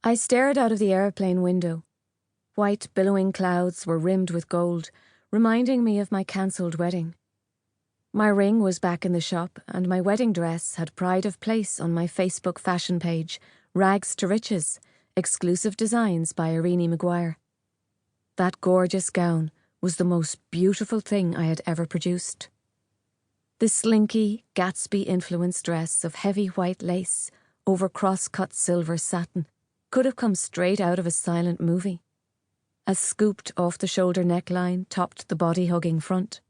I stared out of the aeroplane window. White, billowing clouds were rimmed with gold, reminding me of my cancelled wedding. My ring was back in the shop, and my wedding dress had pride of place on my Facebook fashion page, Rags to Riches, exclusive designs by Irini McGuire. That gorgeous gown was the most beautiful thing I had ever produced. The slinky, Gatsby-influenced dress of heavy white lace over cross-cut silver satin could have come straight out of a silent movie. A scooped off-the-shoulder neckline topped the body-hugging front,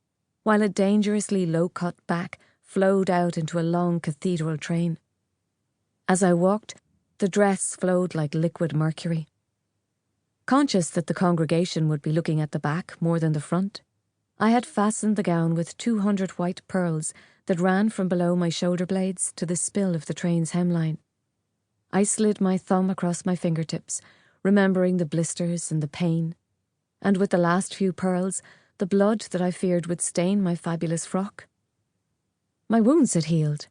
while a dangerously low-cut back flowed out into a long cathedral train. As I walked, the dress flowed like liquid mercury. Conscious that the congregation would be looking at the back more than the front, I had fastened the gown with 200 white pearls that ran from below my shoulder blades to the spill of the train's hemline. I slid my thumb across my fingertips, remembering the blisters and the pain, and with the last few pearls, the blood that I feared would stain my fabulous frock. My wounds had healed,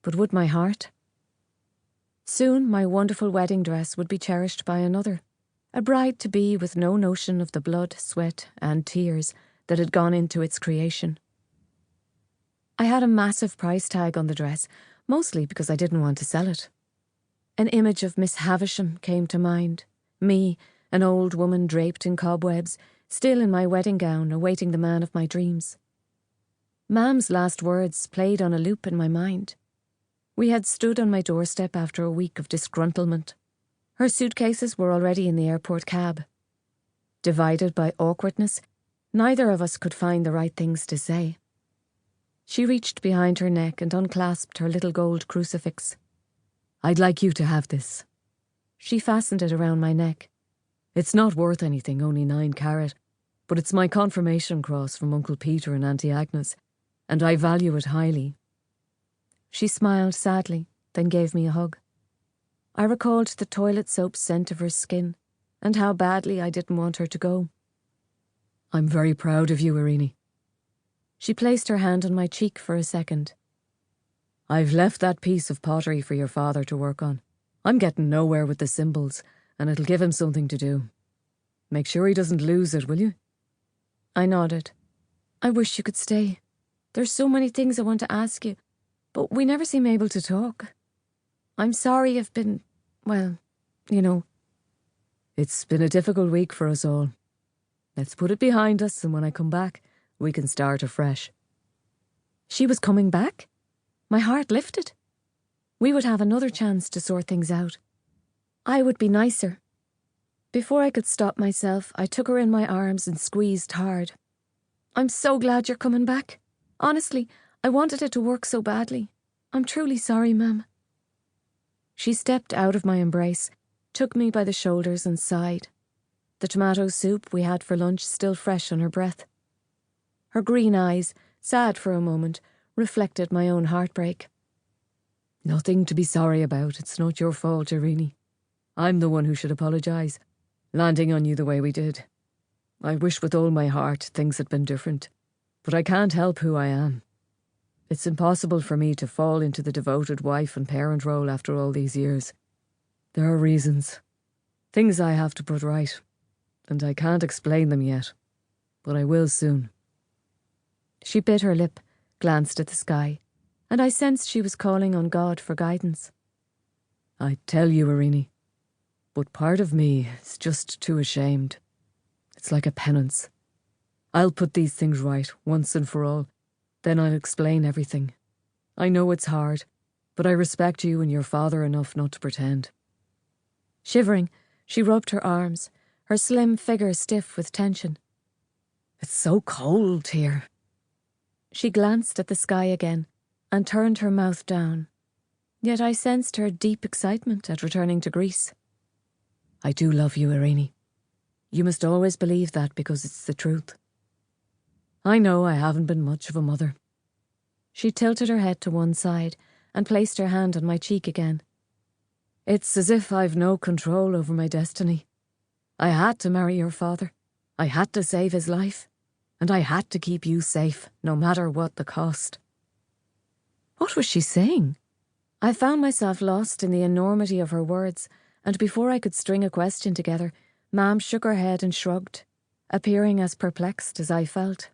but would my heart? Soon my wonderful wedding dress would be cherished by another, a bride-to-be with no notion of the blood, sweat, and tears that had gone into its creation. I had a massive price tag on the dress, mostly because I didn't want to sell it. An image of Miss Havisham came to mind, me, an old woman draped in cobwebs, still in my wedding gown, awaiting the man of my dreams. Mam's last words played on a loop in my mind. We had stood on my doorstep after a week of disgruntlement. Her suitcases were already in the airport cab. Divided by awkwardness, neither of us could find the right things to say. She reached behind her neck and unclasped her little gold crucifix. "I'd like you to have this." She fastened it around my neck. "It's not worth anything, only 9 carat, but it's my confirmation cross from Uncle Peter and Auntie Agnes, and I value it highly." She smiled sadly, then gave me a hug. I recalled the toilet soap scent of her skin, and how badly I didn't want her to go. "I'm very proud of you, Irini." She placed her hand on my cheek for a second. "I've left that piece of pottery for your father to work on. I'm getting nowhere with the symbols, and it'll give him something to do. Make sure he doesn't lose it, will you?" I nodded. "I wish you could stay. There's so many things I want to ask you, but we never seem able to talk. I'm sorry I've been, well, you know." "It's been a difficult week for us all. Let's put it behind us, and when I come back, we can start afresh." She was coming back? My heart lifted. We would have another chance to sort things out. I would be nicer. Before I could stop myself, I took her in my arms and squeezed hard. "I'm so glad you're coming back. Honestly, I wanted it to work so badly. I'm truly sorry, Mum." She stepped out of my embrace, took me by the shoulders and sighed. The tomato soup we had for lunch still fresh on her breath. Her green eyes, sad for a moment, reflected my own heartbreak. "Nothing to be sorry about. It's not your fault, Irini. I'm the one who should apologise, landing on you the way we did. I wish with all my heart things had been different, but I can't help who I am. It's impossible for me to fall into the devoted wife and parent role after all these years. There are reasons, things I have to put right, and I can't explain them yet, but I will soon." She bit her lip, glanced at the sky, and I sensed she was calling on God for guidance. "I tell you, Irini, but part of me is just too ashamed. It's like a penance. I'll put these things right once and for all, then I'll explain everything. I know it's hard, but I respect you and your father enough not to pretend." Shivering, she rubbed her arms, her slim figure stiff with tension. "It's so cold here." She glanced at the sky again and turned her mouth down. Yet I sensed her deep excitement at returning to Greece. "I do love you, Irini. You must always believe that because it's the truth. I know I haven't been much of a mother." She tilted her head to one side and placed her hand on my cheek again. "It's as if I've no control over my destiny. I had to marry your father. I had to save his life. And I had to keep you safe, no matter what the cost." What was she saying? I found myself lost in the enormity of her words and before I could string a question together, Mam shook her head and shrugged, appearing as perplexed as I felt.